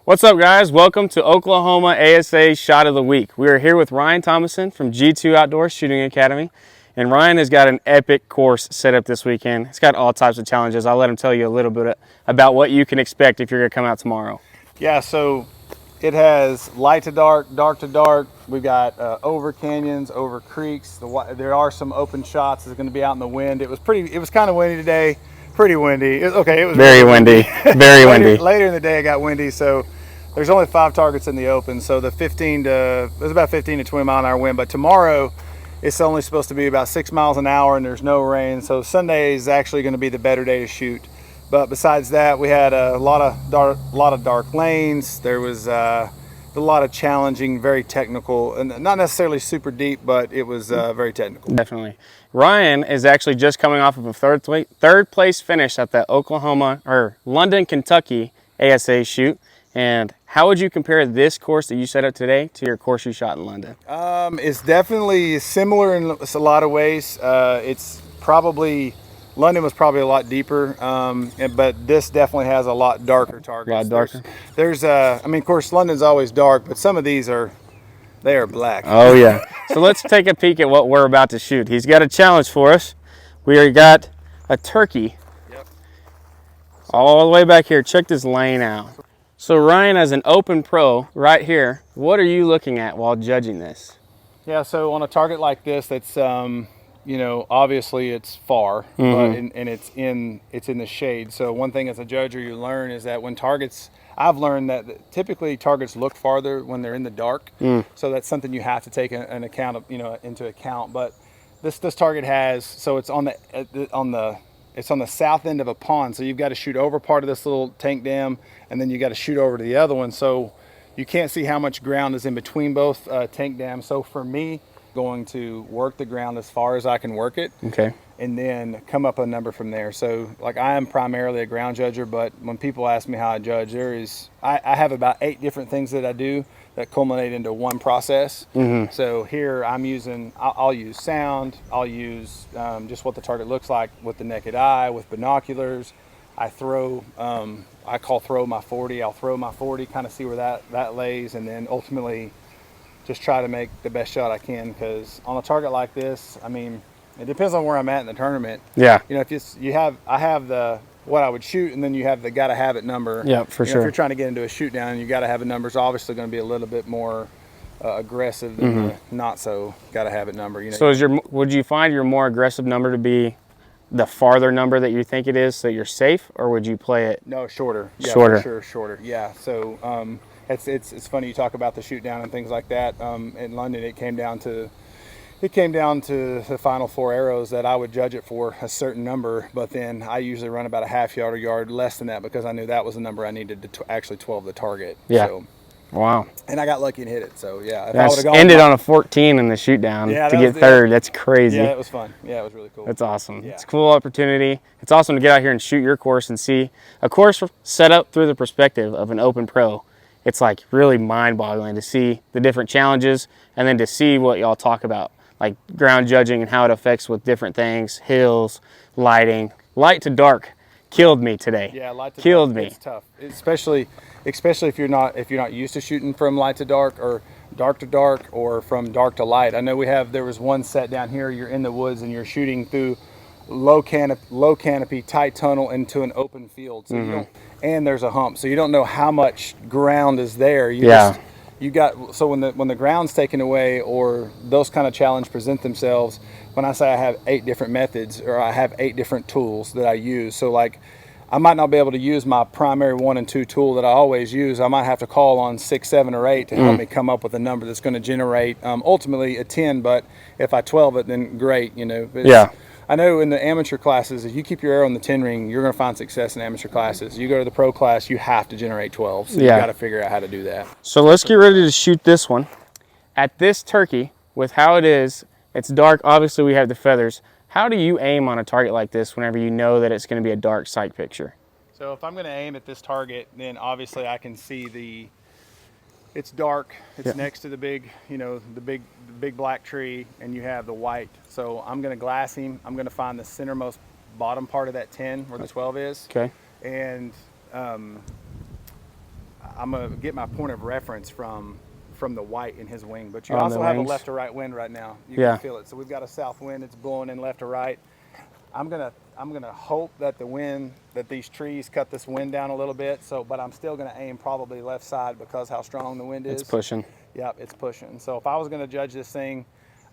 What's up, guys? Welcome to Oklahoma ASA Shot of the Week. We are here with Ryan Thomason from G2 Outdoor Shooting Academy, and Ryan has got an epic course set up this weekend. It's got all types of challenges. I'll let him tell you a little bit about what you can expect if you're going to come out tomorrow. Yeah, so it has light to dark, dark to dark. We've got over canyons, over creeks. There are some open shots. It's going to be out in the wind. It was kind of windy today. Pretty windy. It was very really windy. Very windy. Later in the day, it got windy. So there's only 5 targets in the open. So there's about 15 to 20 mile an hour wind. But tomorrow, it's only supposed to be about 6 miles an hour, and there's no rain. So Sunday is actually going to be the better day to shoot. But besides that, we had a lot of dark lanes. There was a lot of challenging, very technical, and not necessarily super deep, but it was very technical. Definitely. Ryan is actually just coming off of a third place finish at the London, Kentucky ASA shoot. And how would you compare this course that you set up today to your course you shot in London? It's definitely similar in a lot of ways. London was probably a lot deeper, but this definitely has a lot darker targets. A lot darker. Of course, London's always dark, but some of these are black. Oh yeah. So let's take a peek at what we're about to shoot. He's got a challenge for us. We got a turkey. Yep. All the way back here. Check this lane out. So Ryan, as an open pro right here, what are you looking at while judging this? Yeah, so on a target like this, that's obviously it's far, but it's in the shade. So one thing as a judger you learn is that I've learned that typically targets look farther when they're in the dark. So that's something you have to take into account. But this target it's on the south end of a pond. So you've got to shoot over part of this little tank dam, and then you got to shoot over to the other one. So you can't see how much ground is in between both tank dams. So for me, going to work the ground as far as I can work it, okay, and then come up a number from there. So like, I am primarily a ground judger, but when people ask me how I judge, I have about 8 different things that I do that culminate into one process. So here I'll use sound, I'll use just what the target looks like with the naked eye, with binoculars. I call throw my 40. I'll throw my 40, kind of see where that lays, and then ultimately just try to make the best shot I can, because on a target like this, it depends on where I'm at in the tournament. Yeah. I have the what I would shoot, and then you have the gotta have it number. Yeah, for sure. If you're trying to get into a shoot down, you gotta have it number is obviously going to be a little bit more aggressive than the not so gotta have it number. So would you find your more aggressive number to be the farther number that you think it is, so you're safe, or would you play it? No, shorter. Yeah, shorter. For sure, shorter. Yeah. So it's funny you talk about the shoot down and things like that. In London, it came down to the final 4 arrows that I would judge it for a certain number, but then I usually run about a half yard or yard less than that, because I knew that was the number I needed to actually 12 the target. Yeah. So, wow. And I got lucky and hit it. So yeah. That's ended on a 14 in the shoot down to get third. That's crazy. Yeah, it was fun. Yeah, it was really cool. That's awesome. Yeah. It's a cool opportunity. It's awesome to get out here and shoot your course and see a course set up through the perspective of an open pro. It's like really mind-boggling to see the different challenges, and then to see what y'all talk about, like ground judging and how it affects with different things, hills, lighting. Light to dark killed me today. Yeah, light to killed dark, me. It's tough, especially if you're not used to shooting from light to dark, or dark to dark, or from dark to light. I know there was one set down here. You're in the woods and you're shooting through low canopy, tight tunnel into an open field. So and there's a hump, so you don't know how much ground is there. So when the ground's taken away, or those kind of challenges present themselves, when I say I have 8 different methods, or I have 8 different tools that I use, so like I might not be able to use my primary 1 and 2 tool that I always use. I might have to call on 6, 7, or 8 to help me come up with a number that's going to generate ultimately a 10. But if I 12 it, then great. Yeah. I know in the amateur classes, if you keep your arrow in the 10 ring, you're going to find success in amateur classes. You go to the pro class, you have to generate 12. So you got to figure out how to do that. So let's get ready to shoot this one. At this turkey, with how it is, it's dark. Obviously, we have the feathers. How do you aim on a target like this whenever you know that it's going to be a dark sight picture? So if I'm going to aim at this target, then obviously I can see it's dark. It's next to the big black tree, and you have the white. So I'm going to glass him. I'm going to find the centermost bottom part of that 10 where the 12 is. Okay. And I'm gonna get my point of reference from the white in his wing. But you On also the have a wings. left to right wind right now. You Yeah. can feel it. So we've got a south wind. It's blowing in left to right. I'm gonna hope that these trees cut this wind down a little bit. So, but I'm still gonna aim probably left side because how strong the wind is. It's pushing. Yep, it's pushing. So if I was gonna judge this thing,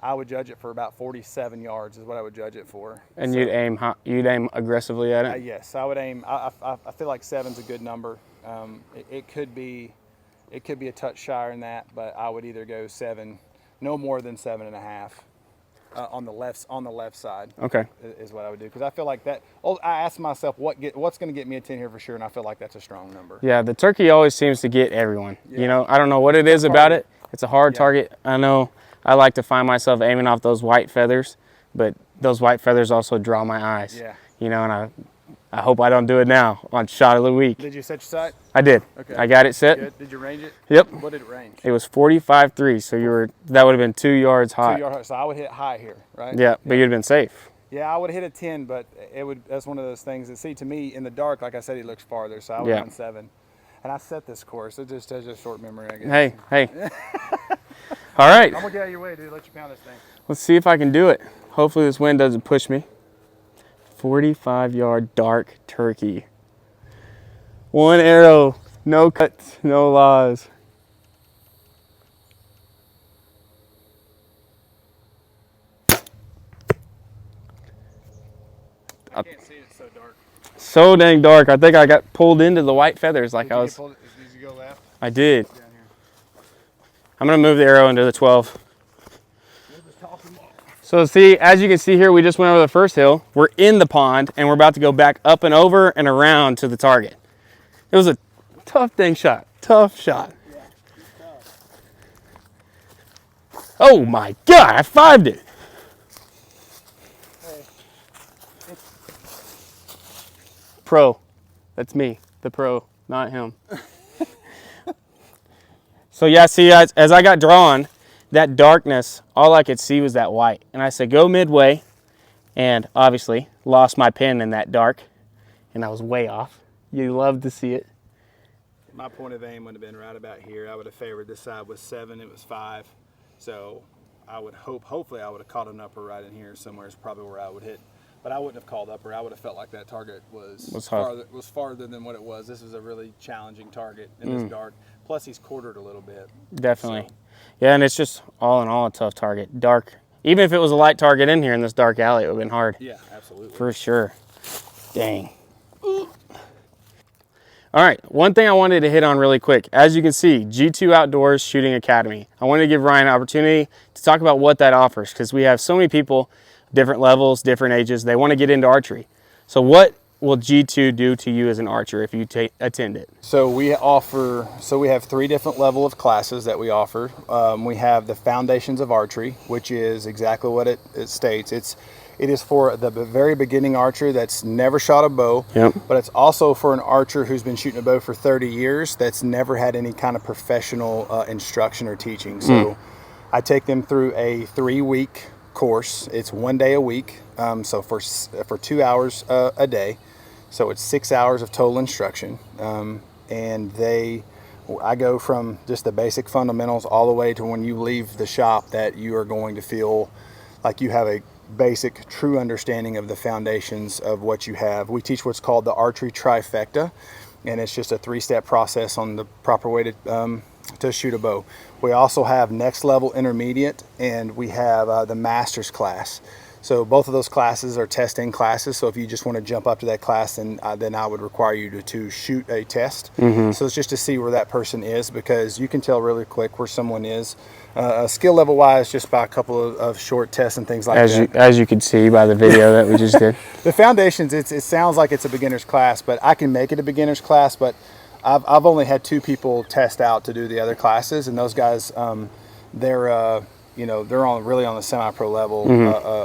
I would judge it for about 47 yards is what I would judge it for. And so, you'd aim aggressively at it? yes, I would aim. I feel like 7's a good number. It could be a touch shyer than that, but I would either go 7, no more than 7.5 on the left side. Okay. Is what I would do because I feel like that. Oh, I asked myself what's going to get me a 10 here for sure, and I feel like that's a strong number. Yeah, the turkey always seems to get everyone. Yeah. You know, I don't know what it is about it. It's a hard target. I know I like to find myself aiming off those white feathers, but those white feathers also draw my eyes. Yeah. You know, and I hope I don't do it now on shot of the week. Did you set your sight? I did. Okay. I got it set. Good. Did you range it? Yep. What did it range? It was 45.3, so that would have been 2 yards high. 2 yards. So I would hit high here, right? Yeah, but you'd have been safe. Yeah, I would hit a 10, but that's one of those things that, see, to me in the dark, like I said, he looks farther, so I would run 7. And I set this course. It just has a short memory, I guess. Hey. All right. I'm gonna get out of your way, dude. Let you pound this thing. Let's see if I can do it. Hopefully this wind doesn't push me. 45-yard dark turkey. 1 arrow, no cuts, no laws. I can't see it, it's so dark. So dang dark. I think I got pulled into the white feathers like I was. Did you go left? I did. Down here. I'm gonna move the arrow into the 12. So see, as you can see here, we just went over the first hill. We're in the pond and we're about to go back up and over and around to the target. It was a tough dang shot. Tough shot. Yeah, it's tough. Oh my God, I 5'd it. Hey, Pro. That's me, the pro, not him. So yeah, see, as I got drawn, that darkness, all I could see was that white. And I said, go midway. And obviously lost my pin in that dark. And I was way off. You love to see it. my point of aim would have been right about here. I would have favored this side with 7, it was 5. So I would hopefully I would have caught an upper right in here somewhere is probably where I would hit. But I wouldn't have called upper. I would have felt like that target was farther than what it was. This was a really challenging target in this dark. Plus he's quartered a little bit. Definitely. So. Yeah, and it's just all in all a tough target. Dark. Even if it was a light target in here in this dark alley, it would have been hard. Yeah, absolutely. For sure. Dang. All right, one thing I wanted to hit on really quick. As you can see, G2 Outdoors Shooting Academy. I wanted to give Ryan an opportunity to talk about what that offers because we have so many people, different levels, different ages, they want to get into archery. So what will G2 do to you as an archer if you attend it? So we have 3 different level of classes that we offer. We have the Foundations of Archery, which is exactly what it states. It is for the very beginning archer that's never shot a bow, but it's also for an archer who's been shooting a bow for 30 years that's never had any kind of professional instruction or teaching. So I take them through a 3-week course. It's 1 day a week, so for 2 hours a day. So it's 6 hours of total instruction, and I go from just the basic fundamentals all the way to when you leave the shop that you are going to feel like you have a basic true understanding of the foundations of what you have. We teach what's called the archery trifecta, and it's just a 3-step process on the proper way to shoot a bow. We also have next level intermediate, and we have the master's class. So both of those classes are testing classes. So if you just want to jump up to that class, then I would require you to shoot a test. So it's just to see where that person is, because you can tell really quick where someone is. Skill level wise, just by a couple of short tests and things like that. As you can see by the video that we just did. The foundations, it sounds like it's a beginner's class, but I can make it a beginner's class. But I've only had 2 people test out to do the other classes, and those guys, they're really on the semi-pro level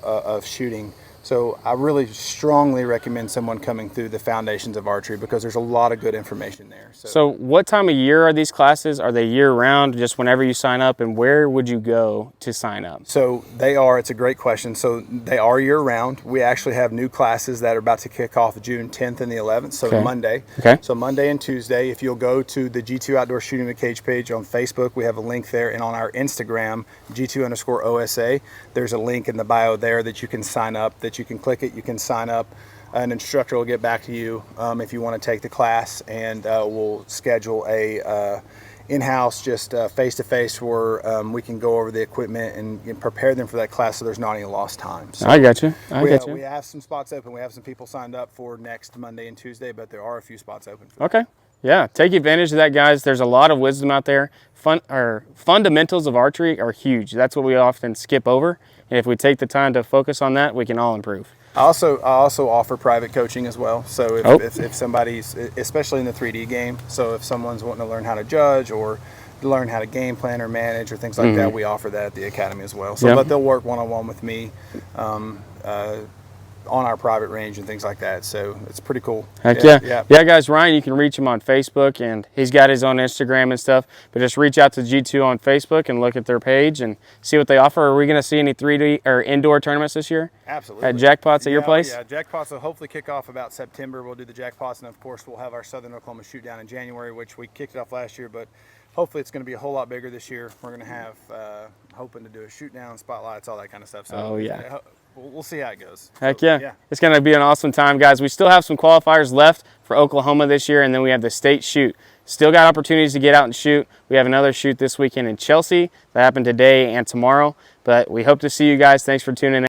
of shooting. So I really strongly recommend someone coming through the Foundations of Archery because there's a lot of good information there. So what time of year are these classes? Are they year round, just whenever you sign up, and where would you go to sign up? So they are, it's a great question. So they are year round. We actually have new classes that are about to kick off June 10th and the 11th, so Okay. Monday. Okay. So Monday and Tuesday, if you'll go to the G2 Outdoor Shooting the Cage page on Facebook, we have a link there, and on our Instagram, G2_OSA, there's a link in the bio there that you can sign up, that you can click it, you can sign up. An instructor will get back to you if you want to take the class, and we'll schedule a in-house, just face-to-face, where we can go over the equipment and prepare them for that class so there's not any lost time. So I got you. I we, got you. we have some spots open. We have some people signed up for next Monday and Tuesday, but there are a few spots open. Okay. Yeah, take advantage of that, guys. There's a lot of wisdom out there. Fundamentals of archery are huge. That's what we often skip over. And if we take the time to focus on that, we can all improve. I also offer private coaching as well. So if somebody's, especially in the 3D game, so if someone's wanting to learn how to judge or learn how to game plan or manage or things like that, we offer that at the academy as well. So but they'll work one-on-one with me on our private range and things like that. So it's pretty cool. Heck yeah. Yeah, guys, Ryan, you can reach him on Facebook, and he's got his own Instagram and stuff. But just reach out to G2 on Facebook and look at their page and see what they offer. Are we going to see any 3D or indoor tournaments this year? Absolutely. At Jackpots at your place? Yeah, Jackpots will hopefully kick off about September. We'll do the Jackpots, and of course we'll have our Southern Oklahoma shoot down in January, which we kicked it off last year, but hopefully it's going to be a whole lot bigger this year. We're going to have, hoping to do a shoot down, spotlights, all that kind of stuff. So we'll see how it goes. Heck yeah. It's going to be an awesome time, guys. We still have some qualifiers left for Oklahoma this year, and then we have the state shoot. Still got opportunities to get out and shoot. We have another shoot this weekend in Chelsea that happened today and tomorrow, but we hope to see you guys. Thanks for tuning in.